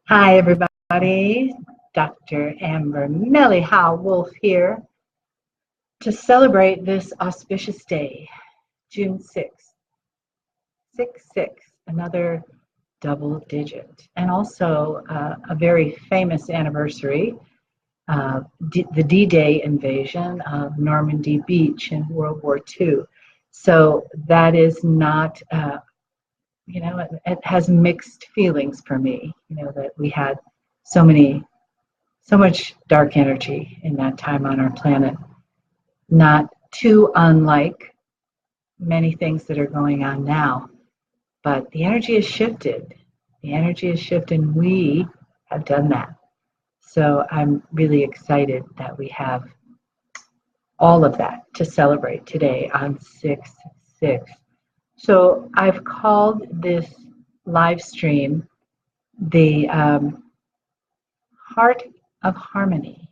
Hi, everybody. Dr. Amber Melly Howe Wolf here to celebrate this auspicious day, June 6th, 6-6, another double digit, and also a very famous anniversary, the D-Day invasion of Normandy Beach in World War II. So that is not, it has mixed feelings for me, that we had so much dark energy in that time on our planet, not too unlike many things that are going on now. But the energy has shifted. The energy has shifted, and we have done that. So I'm really excited that we have all of that to celebrate today on 6/6. So I've called this live stream the Heart of Harmony,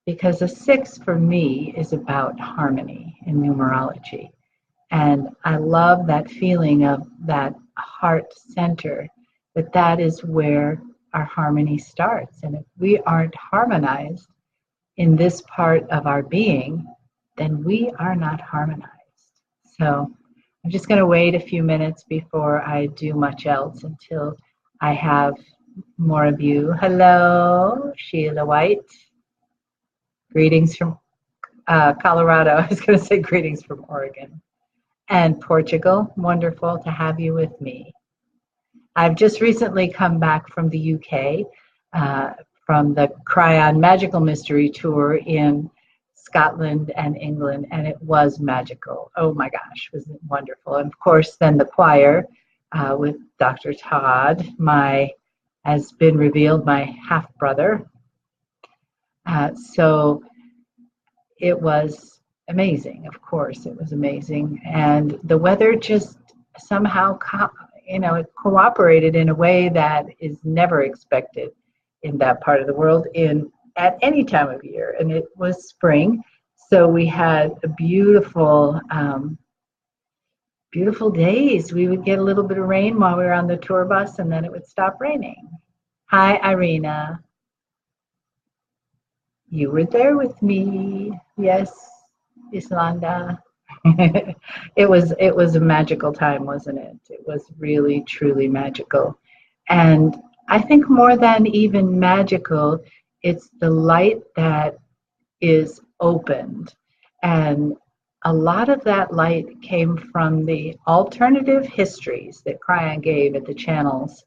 because a 6 for me is about harmony in numerology. And I love that feeling of that heart center, that is where our harmony starts. And if we aren't harmonized in this part of our being, then we are not harmonized. So I'm just going to wait a few minutes before I do much else until I have more of you. Hello, Sheila White. Greetings from Colorado. I was going to say greetings from Oregon. And Portugal. Wonderful to have you with me. I've just recently come back from the UK, from the Cryon Magical Mystery Tour in Scotland and England, and it was magical. Oh my gosh, was it wonderful. And of course, then the choir with Dr. Todd, has been revealed, my half-brother. So it was amazing. Of course, it was amazing. And the weather just somehow, it cooperated in a way that is never expected in that part of the world at any time of year. And it was spring. So we had a beautiful days. We would get a little bit of rain while we were on the tour bus, and then it would stop raining. Hi, Irina. You were there with me. Yes, Islanda. It was a magical time, wasn't it? It was really, truly magical. And I think more than even magical, it's the light that is opened. And a lot of that light came from the alternative histories that Cryon gave at the channels,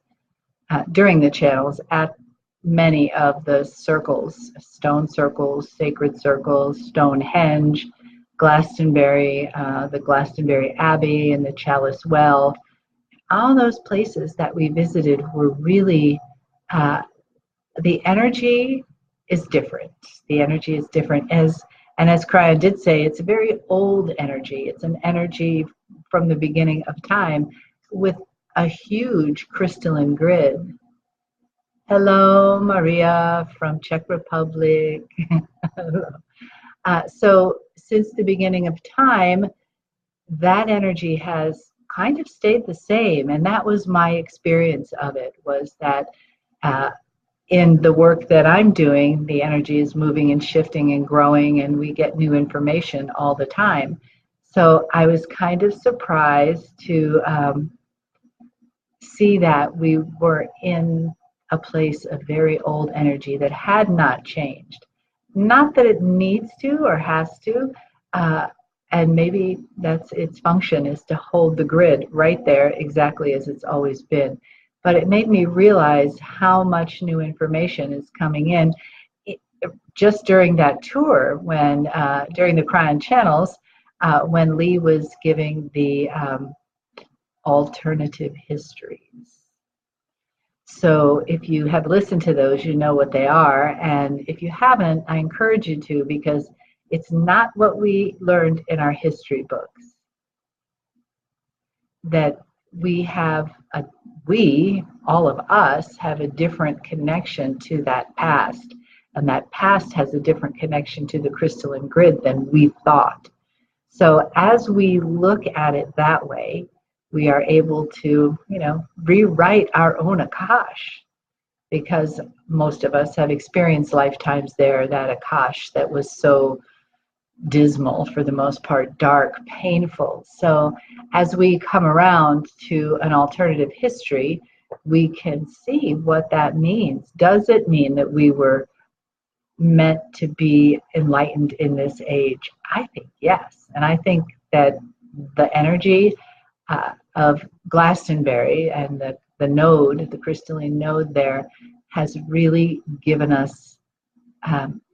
during the channels, at many of the circles, stone circles, sacred circles, Stonehenge, Glastonbury, the Glastonbury Abbey, and the Chalice Well. All those places that we visited were really, the energy is different. The energy is different. As Cryon did say, it's a very old energy. It's an energy from the beginning of time with a huge crystalline grid. Hello, Maria from Czech Republic. So since the beginning of time, that energy has kind of stayed the same. And that was my experience of it, was that in the work that I'm doing, the energy is moving and shifting and growing, and we get new information all the time. So I was kind of surprised to see that we were in a place of very old energy that had not changed. Not that it needs to or has to, and maybe that's its function, is to hold the grid right there exactly as it's always been. But it made me realize how much new information is coming in just during that tour, when during the Cryon channels, when Lee was giving the alternative histories. So if you have listened to those, you know what they are. And if you haven't, I encourage you to, because it's not what we learned in our history books. That all of us have a different connection to that past. And that past has a different connection to the crystalline grid than we thought. So as we look at it that way, we are able to, rewrite our own Akash. because most of us have experienced lifetimes there, that Akash that was so dismal, for the most part, dark, painful. So as we come around to an alternative history, we can see what that means. Does it mean that we were meant to be enlightened in this age? I think yes. And I think that the energy of Glastonbury and the node, the crystalline node there, has really given us,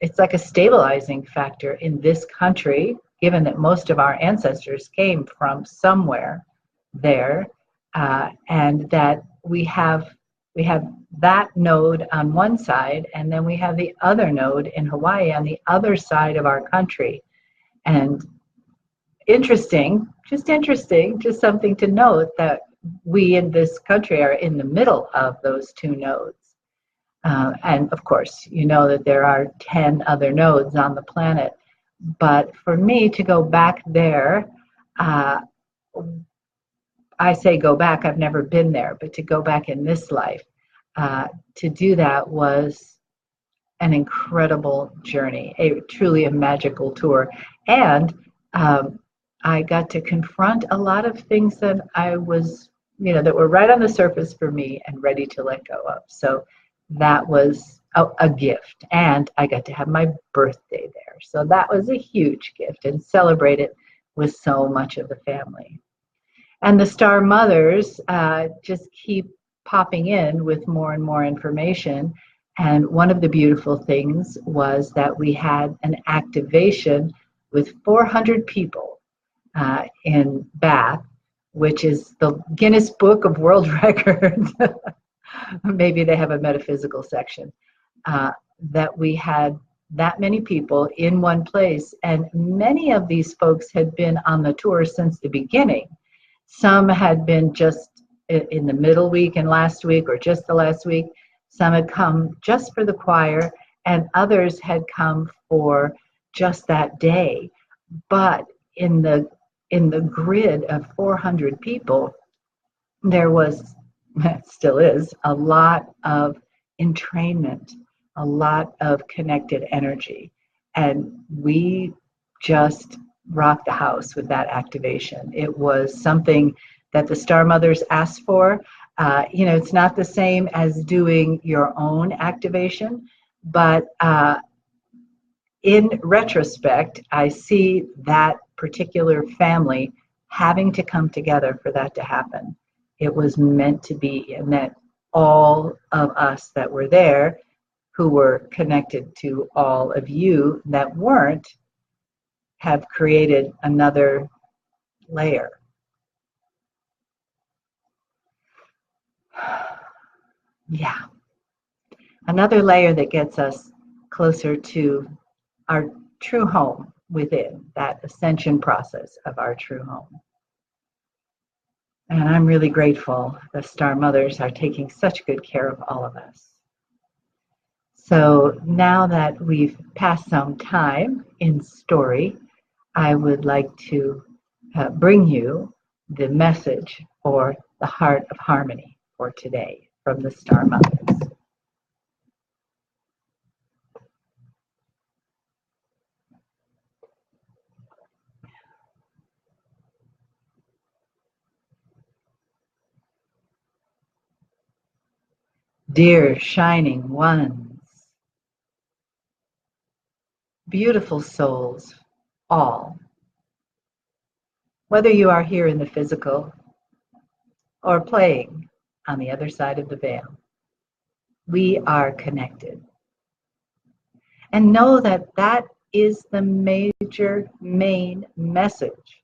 it's like a stabilizing factor in this country, given that most of our ancestors came from somewhere there, and that we have that node on one side, and then we have the other node in Hawaii on the other side of our country. And interesting, just something to note that we in this country are in the middle of those two nodes. And of course, you know that there are 10 other nodes on the planet. But for me to go back there, I say go back, I've never been there, but to go back in this life, to do that was an incredible journey, truly a magical tour. And I got to confront a lot of things that I was, that were right on the surface for me and ready to let go of. So that was a gift. And I got to have my birthday there. So that was a huge gift, and celebrate it with so much of the family. And the Star Mothers just keep popping in with more and more information. And one of the beautiful things was that we had an activation with 400 people in Bath, which is the Guinness Book of World Records. Maybe they have a metaphysical section. That we had that many people in one place. And many of these folks had been on the tour since the beginning. Some had been just in the middle week and last week, or just the last week. Some had come just for the choir, and others had come for just that day. But in the grid of 400 people, there was, still is, a lot of entrainment, a lot of connected energy. And we just rocked the house with that activation. It was something that the Star Mothers asked for. It's not the same as doing your own activation, but in retrospect, I see that particular family having to come together for that to happen. It was meant to be, and that all of us that were there, who were connected to all of you that weren't, have created another layer. Yeah. Another layer that gets us closer to our true home within, that ascension process of our true home. And I'm really grateful the Star Mothers are taking such good care of all of us. So now that we've passed some time in story, I would like to bring you the message for the heart of harmony for today from the Star Mothers. Dear shining ones, beautiful souls, all, whether you are here in the physical or playing on the other side of the veil, we are connected. And know that that is the main message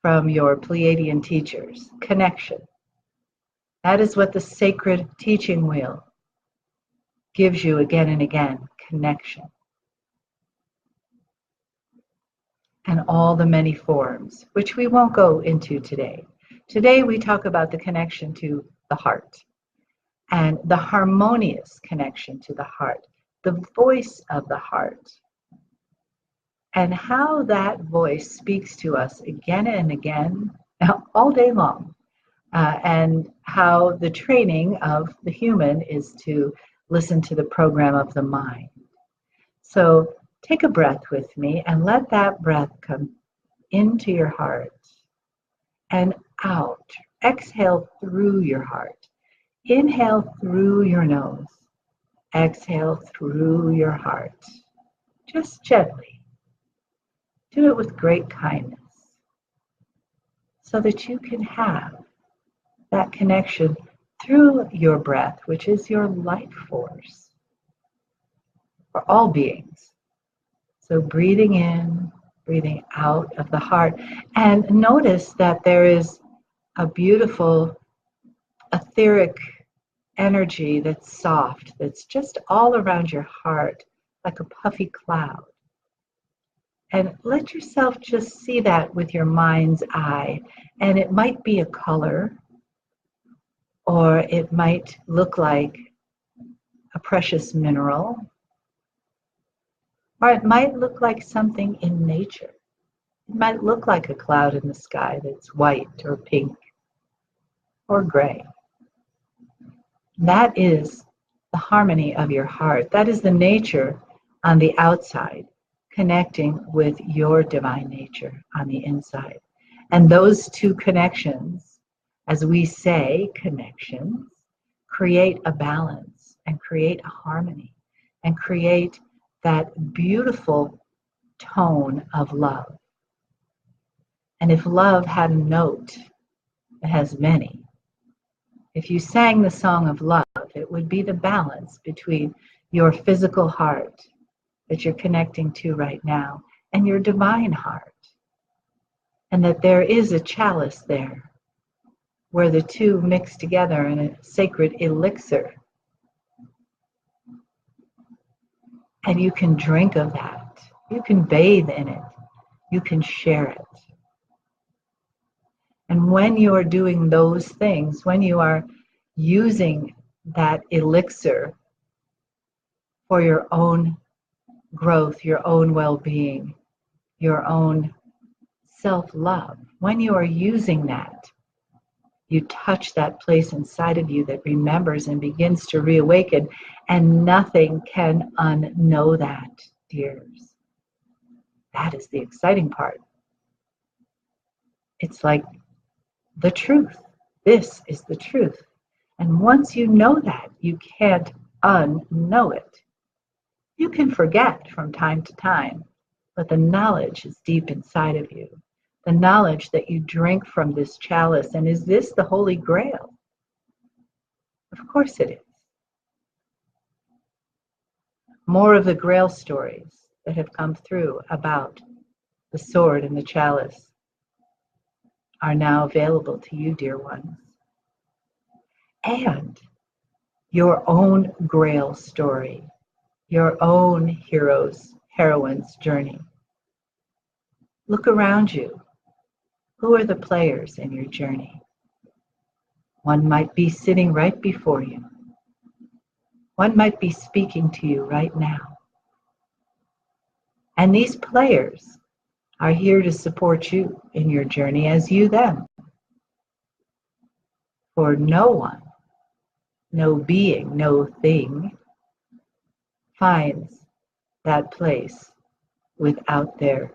from your Pleiadian teachers, connection. That is what the sacred teaching wheel gives you again and again, connection. And all the many forms, which we won't go into today. Today we talk about the connection to the heart and the harmonious connection to the heart, the voice of the heart, and how that voice speaks to us again and again, all day long, and how the training of the human is to listen to the program of the mind. So take a breath with me and let that breath come into your heart and out. Exhale through your heart. Inhale through your nose. Exhale through your heart. Just gently. Do it with great kindness so that you can have that connection through your breath, which is your life force for all beings. So breathing in, breathing out of the heart. And notice that there is a beautiful etheric energy that's soft, that's just all around your heart, like a puffy cloud. And let yourself just see that with your mind's eye. And it might be a color, or it might look like a precious mineral, or it might look like something in nature. It might look like a cloud in the sky that's white or pink or gray. That is the harmony of your heart. That is the nature on the outside, connecting with your divine nature on the inside. And those two connections, as we say, connections, create a balance and create a harmony and create that beautiful tone of love. And if love had a note, it has many. If you sang the song of love, it would be the balance between your physical heart that you're connecting to right now and your divine heart. And that there is a chalice there where the two mix together in a sacred elixir. And you can drink of that. You can bathe in it. You can share it. And when you are doing those things, when you are using that elixir for your own growth, your own well-being, your own self-love, when you are using that, you touch that place inside of you that remembers and begins to reawaken, and nothing can unknow that, dears. That is the exciting part. It's like the truth. This is the truth. And once you know that, you can't unknow it. You can forget from time to time, but the knowledge is deep inside of you. The knowledge that you drink from this chalice. And is this the Holy Grail? Of course it is. More of the Grail stories that have come through about the sword and the chalice are now available to you, dear ones. And your own Grail story, your own heroine's journey. Look around you. Who are the players in your journey? One might be sitting right before you. One might be speaking to you right now. And these players are here to support you in your journey as you them. For no one, no being, no thing finds that place without their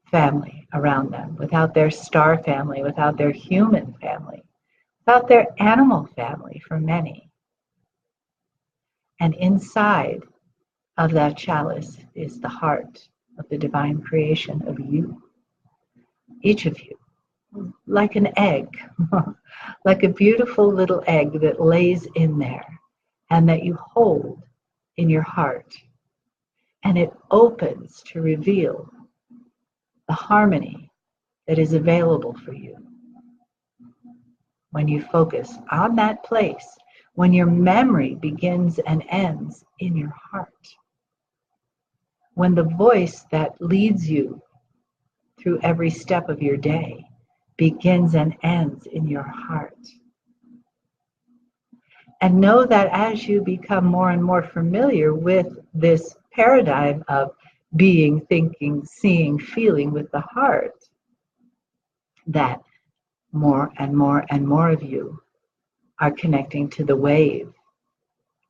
family around them, without their star family, without their human family, without their animal family for many. And inside of that chalice is the heart of the divine creation of you, each of you, like an egg, like a beautiful little egg that lays in there and that you hold in your heart. And it opens to reveal the harmony that is available for you. When you focus on that place, when your memory begins and ends in your heart, when the voice that leads you through every step of your day begins and ends in your heart. And know that as you become more and more familiar with this paradigm of being, thinking, seeing, feeling with the heart, that more and more and more of you are connecting to the wave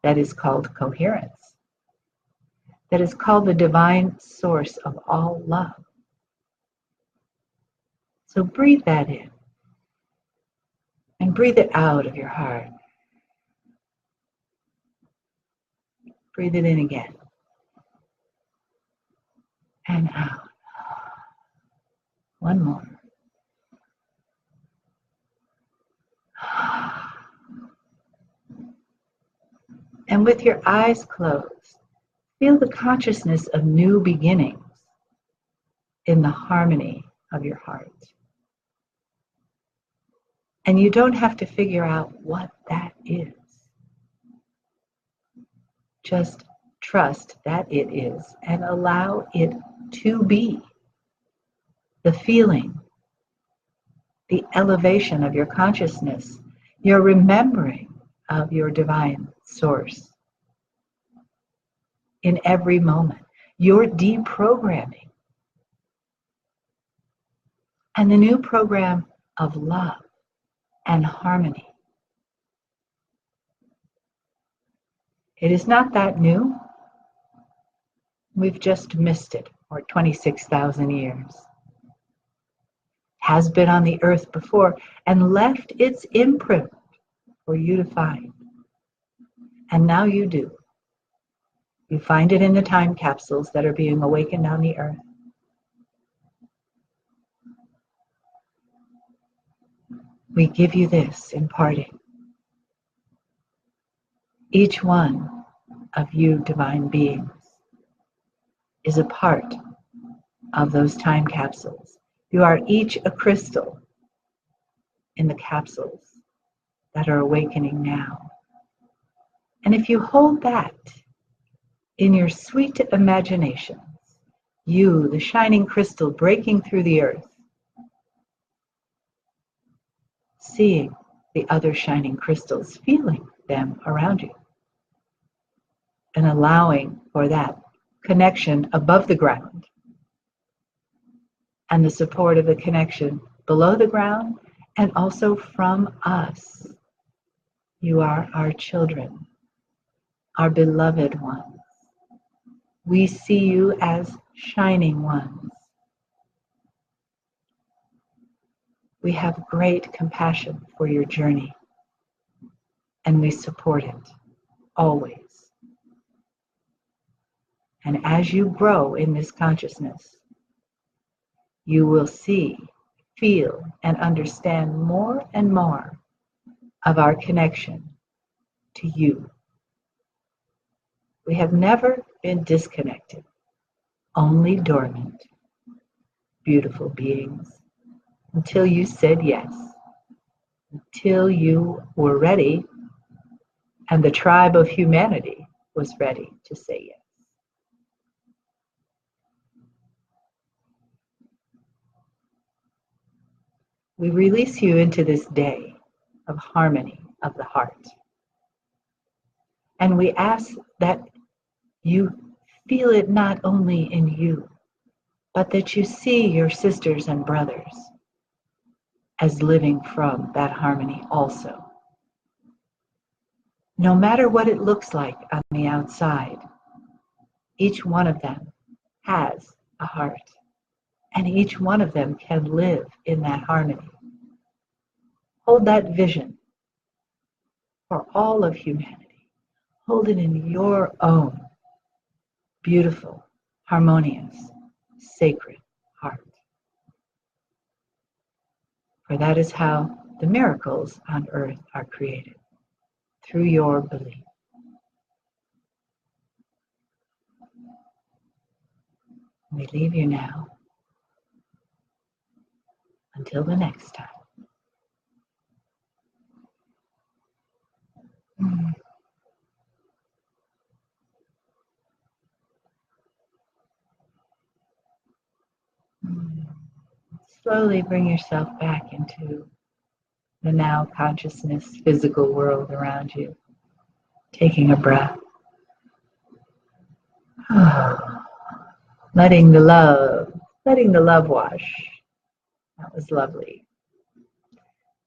that is called coherence, that is called the divine source of all love. So breathe that in and breathe it out of your heart. Breathe it in again and out. One more. And with your eyes closed, feel the consciousness of new beginnings in the harmony of your heart. And you don't have to figure out what that is. Just trust that it is and allow it to be. The feeling, the elevation of your consciousness, your remembering of your divine source. In every moment, your deprogramming. And the new program of love and harmony. It is not that new. We've just missed it for 26,000 years. Has been on the earth before and left its imprint for you to find. And now you do. You find it in the time capsules that are being awakened on the earth. We give you this in parting. Each one of you divine beings is a part of those time capsules. You are each a crystal in the capsules that are awakening now. And if you hold that in your sweet imaginations, you, the shining crystal breaking through the earth, seeing the other shining crystals, feeling them around you, and allowing for that connection above the ground and the support of the connection below the ground and also from us. You are our children, our beloved ones. We see you as shining ones. We have great compassion for your journey, and we support it always. And as you grow in this consciousness, you will see, feel, and understand more and more of our connection to you. We have never been disconnected, only dormant, beautiful beings, until you said yes, until you were ready and the tribe of humanity was ready to say yes. We release you into this day of harmony of the heart. And we ask that you feel it not only in you, but that you see your sisters and brothers as living from that harmony also. No matter what it looks like on the outside, each one of them has a heart, and each one of them can live in that harmony. Hold that vision for all of humanity. Hold it in your own beautiful, harmonious, sacred heart. For that is how the miracles on earth are created, through your belief. We leave you now until the next time. Slowly bring yourself back into the now consciousness physical world around you. Taking a breath. Letting the love wash. That was lovely.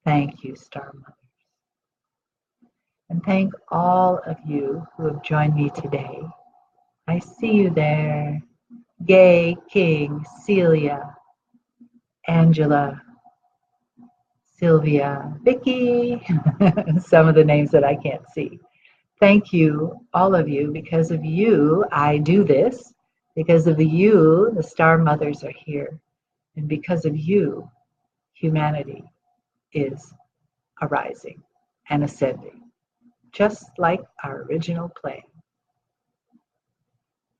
Thank you, Star Mothers. And thank all of you who have joined me today. I see you there. Gay, King, Celia, Angela, Sylvia, Vicky, some of the names that I can't see. Thank you, all of you. Because of you, I do this. Because of you, the Star Mothers are here. And because of you, humanity is arising and ascending, just like our original plan.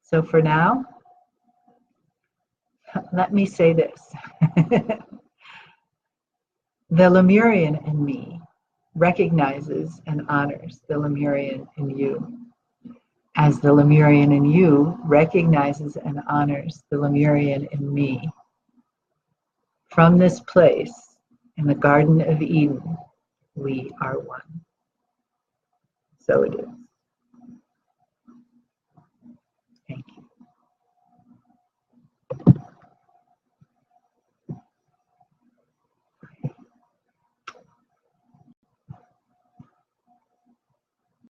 So for now, let me say this. The Lemurian in me recognizes and honors the Lemurian in you, as the Lemurian in you recognizes and honors the Lemurian in me. From this place, in the Garden of Eden, we are one. So it is.